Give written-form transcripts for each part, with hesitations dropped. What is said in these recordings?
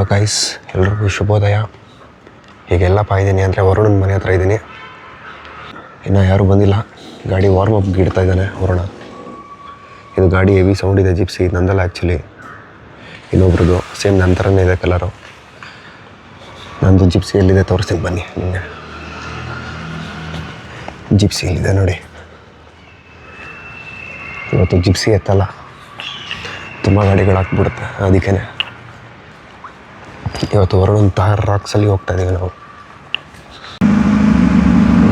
Hello guys, ಎಲ್ರಿಗೂ ಶುಭೋದಯ. ಹೀಗೆಲ್ಲಪ್ಪ ಇದ್ದೀನಿ ಅಂದರೆ ವರುಣನ ಮನೆ ಹತ್ರ ಇದ್ದೀನಿ. ಇನ್ನು ಯಾರೂ ಬಂದಿಲ್ಲ. ಗಾಡಿ ವಾರ್ಮಪ್ ಇಡ್ತಾ ಇದ್ದಾನೆ ವರುಣ. ಇದು ಗಾಡಿ ಹೆವಿ ಸೌಂಡ್ ಇದೆ. ಜಿಪ್ಸಿ ನಂದಲ್ಲ ಆ್ಯಕ್ಚುಲಿ, ಇನ್ನೊಬ್ರದ್ದು ಸೇಮ್ ನನ್ನ ಥರನೇ ಇದೆ ಕಲರು. ನಂದು ಜಿಪ್ಸಿ ಎಲ್ಲಿದೆ ತೋರಿಸ್ತೀನಿ ಬನ್ನಿ ನಿಮಗೆ. ಜಿಪ್ಸಿ ಎಲ್ಲಿದೆ ನೋಡಿ. ಇವತ್ತು ಜಿಪ್ಸಿ ಎತ್ತಲ್ಲ, ತುಂಬ ಗಾಡಿಗಳು ಹಾಕ್ಬಿಡುತ್ತೆ. ಅದಕ್ಕೇ ಇವತ್ತು ವರುಣನ ತಾರ್ ರಾಕ್ಸಲ್ಲಿ ಹೋಗ್ತಾ ಇದ್ದೀವಿ ನಾವು.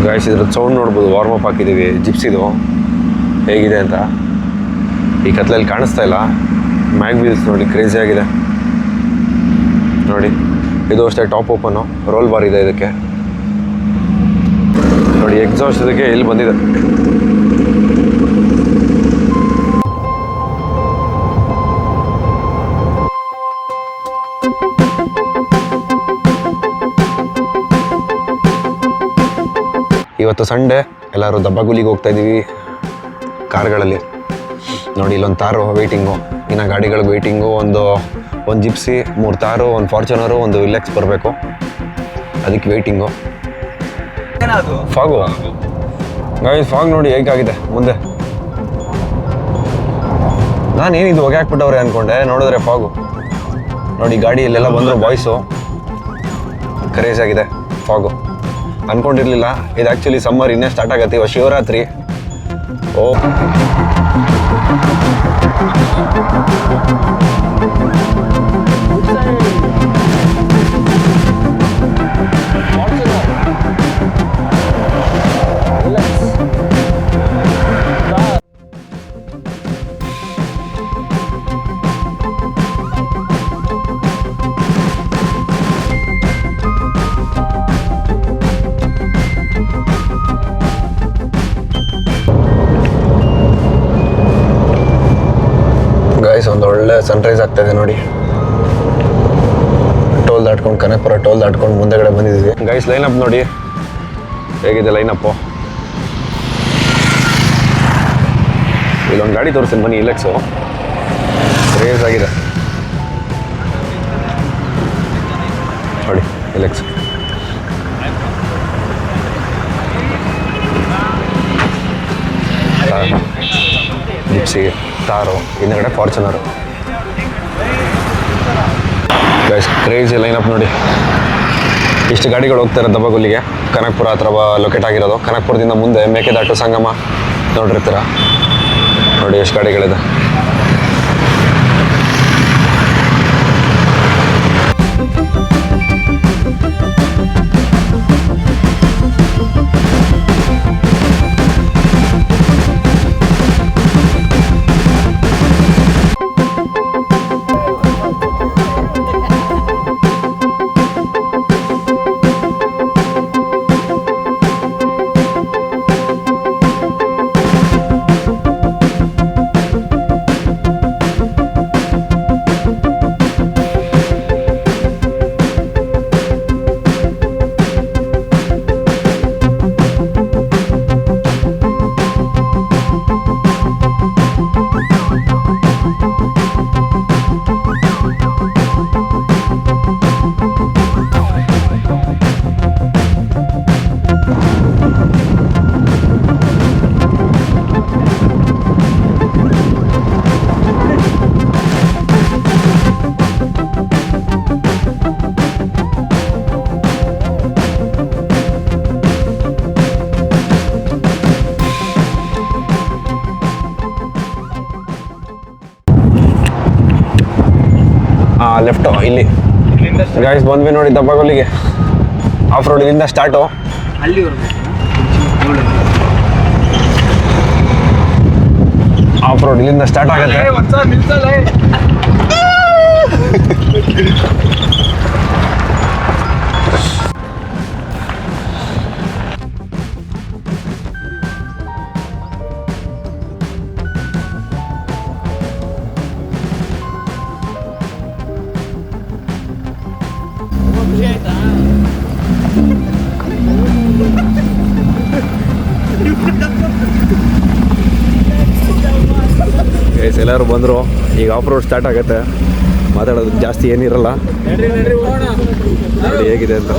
ಗಾಯ್ಸ್, ಇದ್ರದ್ದು ಸೌಂಡ್ ನೋಡ್ಬೋದು. ವಾರ್ಮಪ್ ಹಾಕಿದ್ದೀವಿ ಜಿಪ್ಸಿದು ಹೇಗಿದೆ ಅಂತ. ಈ ಕತ್ಲಲ್ಲಿ ಕಾಣಿಸ್ತಾ ಇಲ್ಲ. ಮ್ಯಾಗ್ ವೀಲ್ಸ್ ನೋಡಿ, ಕ್ರೇಜಿ ಆಗಿದೆ ನೋಡಿ. ಇದು ಅಷ್ಟೇ ಟಾಪ್ ಓಪನ್ನು, ರೋಲ್ ಬಾರ್ ಇದೆ ಇದಕ್ಕೆ ನೋಡಿ. ಎಕ್ಸಾಸ್ಟ್ ಇದಕ್ಕೆ ಇಲ್ಲಿ ಬಂದಿದೆ. ಇವತ್ತು ಸಂಡೇ, ಎಲ್ಲರೂ ದಬ್ಬಗುಲಿಗೆ ಹೋಗ್ತಾ ಇದ್ದೀವಿ ಕಾರ್ಗಳಲ್ಲಿ ನೋಡಿ. ಇಲ್ಲೊಂದು ತಾರು ವೆಯ್ಟಿಂಗು, ಇನ್ನು ಗಾಡಿಗಳಿಗೆ ವೆಯ್ಟಿಂಗು. ಒಂದು ಜಿಪ್ಸಿ, 3 ತಾರು, ಒಂದು ಫಾರ್ಚುನರು, ಒಂದು ವಿಲ್ಲೆಕ್ಸ್ ಬರಬೇಕು. ಅದಕ್ಕೆ ವೆಯ್ಟಿಂಗು. ಫಾಗು ಗಾಯ್ಸ್, ಫಾಗ್ ನೋಡಿ ಹೇಗಾಗಿದೆ ಮುಂದೆ. ನಾನೇನಿದು ಹೊಗೆ ಹಾಕ್ಬಿಟ್ಟವ್ರೆ ಅಂದ್ಕೊಂಡೆ, ನೋಡಿದ್ರೆ ಫಾಗು ನೋಡಿ. ಗಾಡಿಯಲ್ಲೆಲ್ಲ ಬಂದರು ಬಾಯ್ಸು. ಕ್ರೇಜ್ ಆಗಿದೆ ಫಾಗು. ಅಂದ್ಕೊಂಡಿರಲಿಲ್ಲ. ಇದು ಆ್ಯಕ್ಚುಲಿ ಸಮ್ಮರ್ ಇನ್ನೇ ಸ್ಟಾರ್ಟ್ ಆಗತ್ತೆ. ಇವಾಗ ಶಿವರಾತ್ರಿ. ಓ ಗೈಸ್, ಒಂದು ಒಳ್ಳೆ ಸನ್ರೈಸ್ ಆಗ್ತಾ ಇದೆ ನೋಡಿ. ಟೋಲ್ ದಾಟ್ಕೊಂಡು, ಕನಕಪುರ ಟೋಲ್ ದಾಟ್ಕೊಂಡು ಮುಂದೆಗಡೆ ಬಂದಿದ್ದೀವಿ. ಗೈಸ್, ಲೈನಪ್ ನೋಡಿ ಹೇಗಿದೆ ಲೈನಪ್ಪು. ಇಲ್ಲೊಂದು ಗಾಡಿ ತೋರಿಸ್ತೀನಿ ಬನ್ನಿ, ಇಲೆಕ್ಸು. ರೇಸ್ ಆಗಿದೆ ನೋಡಿ, ಇಲೆಕ್ಸ್. ಜಿಪ್ಸಿ, ತಾರು, ಹಿಂದಗಡೆ ಫಾರ್ಚುನರು. ಗೈಸ್, ಕ್ರೇಜಿ ಲೈನಪ್ ನೋಡಿ. ಇಷ್ಟು ಗಾಡಿಗಳು ಹೋಗ್ತಾರೆ ದಬ್ಬಗುಲ್ಲಿಗೆ. ಕನಕಪುರ ಹತ್ರ ಲೊಕೇಟ್ ಆಗಿರೋದು. ಕನಕಪುರದಿಂದ ಮುಂದೆ ಮೇಕೆದಾಟು ಸಂಗಮ ನೋಡಿರ್ತೀರ ನೋಡಿ, ಎಷ್ಟು ಗಾಡಿಗಳಿದೆ. ಲೆಫ್ಟು ಇಲ್ಲಿ. ಗಾಯ್ಸ್, ಬಂದ್ವಿ ನೋಡಿ ದಬ್ಬಗುಲ್ಲಿಗೆ. ಆಫ್ ರೋಡ್ ಇಲ್ಲಿಂದ ಸ್ಟಾರ್ಟು. ಆಫ್ ರೋಡ್ ಇಲ್ಲಿಂದ ಸ್ಟಾರ್ಟ್ ಆಗುತ್ತೆ. ಎಲ್ಲರೂ ಬಂದರು. ಈಗ ಆಫ್ ರೋಡ್ ಸ್ಟಾರ್ಟ್ ಆಗುತ್ತೆ. ಮಾತಾಡೋದು ಜಾಸ್ತಿ ಏನಿರಲ್ಲ. ನೋಡಿ ಹೇಗಿದೆ ಅಂತ.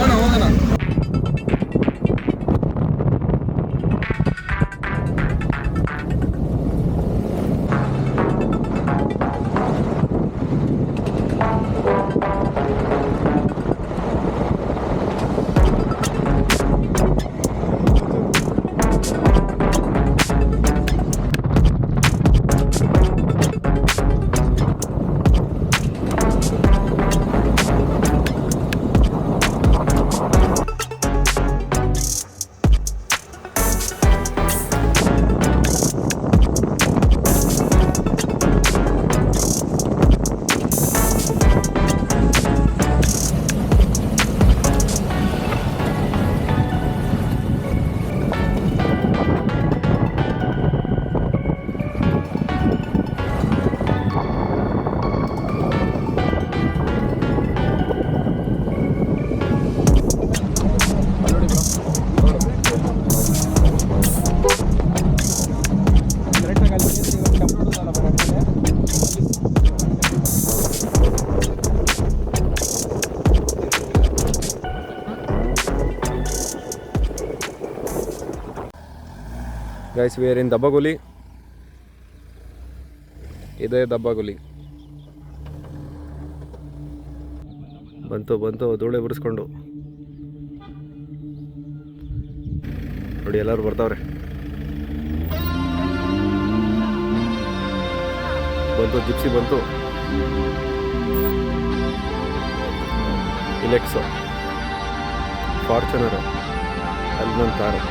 ಗೈಸ್, ವಿ ಆರ್ ಇನ್ ದಬ್ಬಗುಲಿ. ಇದೇ ದಬ್ಬಗುಲಿ. ಬಂತು ಧೂಳೆ ಬಿಡಿಸ್ಕೊಂಡು. ನೋಡಿ ಎಲ್ಲರೂ ಬರ್ತಾವ್ರೆ. ಜಿಪ್ಸಿ ಬಂತು. ಇಲೆಕ್ಸೋ, ಫಾರ್ಚುನರು, ಅಲ್ಲೊಂದು ಕಾರು.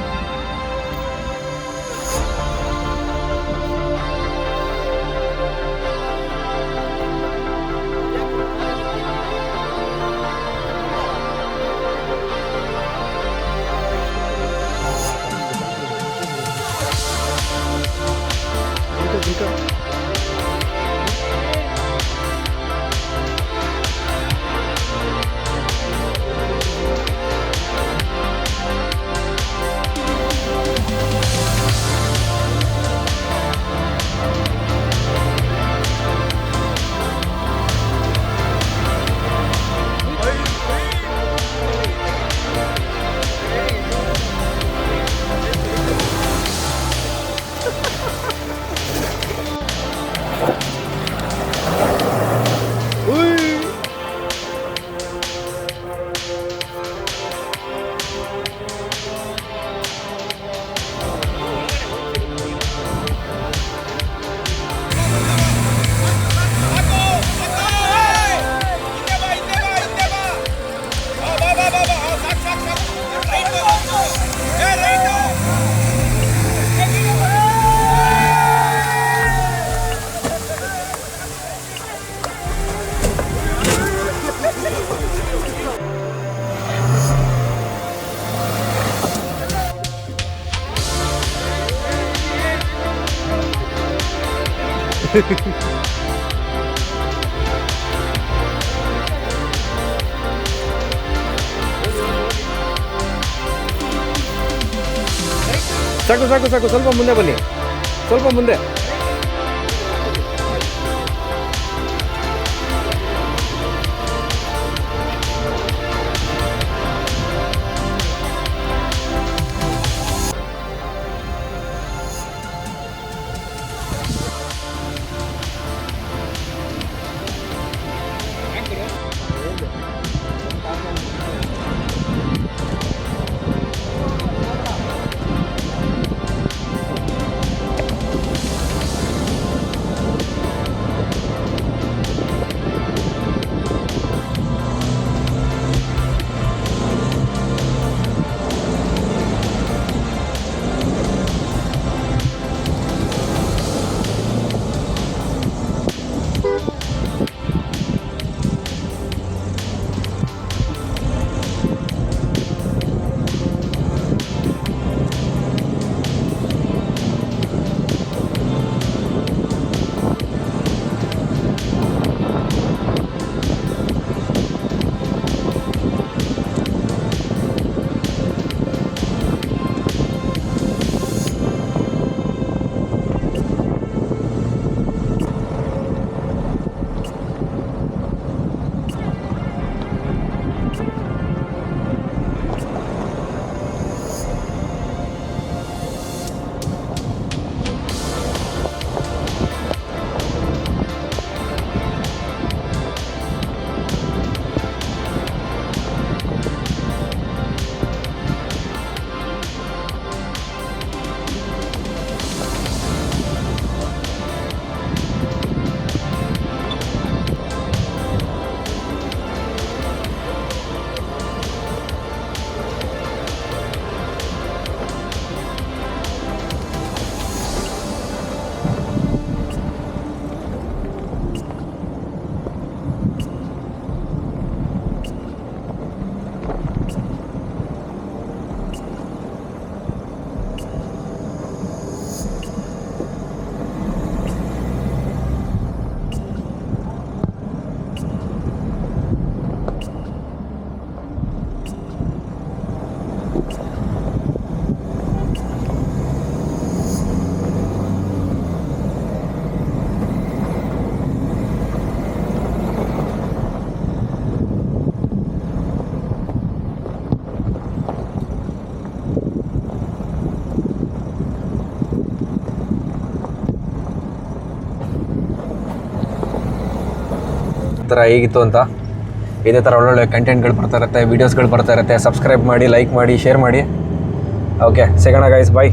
ಸಾಕು, ಸ್ವಲ್ಪ ಮುಂದೆ ಬನ್ನಿ, ಸ್ವಲ್ಪ ಮುಂದೆ. ಥರ ಹೇಗಿತ್ತು ಅಂತ. ಇದೇ ಥರ ಒಳ್ಳೊಳ್ಳೆ ಕಂಟೆಂಟ್ಗಳು ಬರ್ತಾ ಇರುತ್ತೆ, ವೀಡಿಯೋಸ್ಗಳು ಬರ್ತಾ ಇರುತ್ತೆ. ಸಬ್ಸ್ಕ್ರೈಬ್ ಮಾಡಿ, ಲೈಕ್ ಮಾಡಿ, ಶೇರ್ ಮಾಡಿ. ಓಕೆ, ಸಿಗೋಣ ಗೈಸ್, ಬಾಯ್.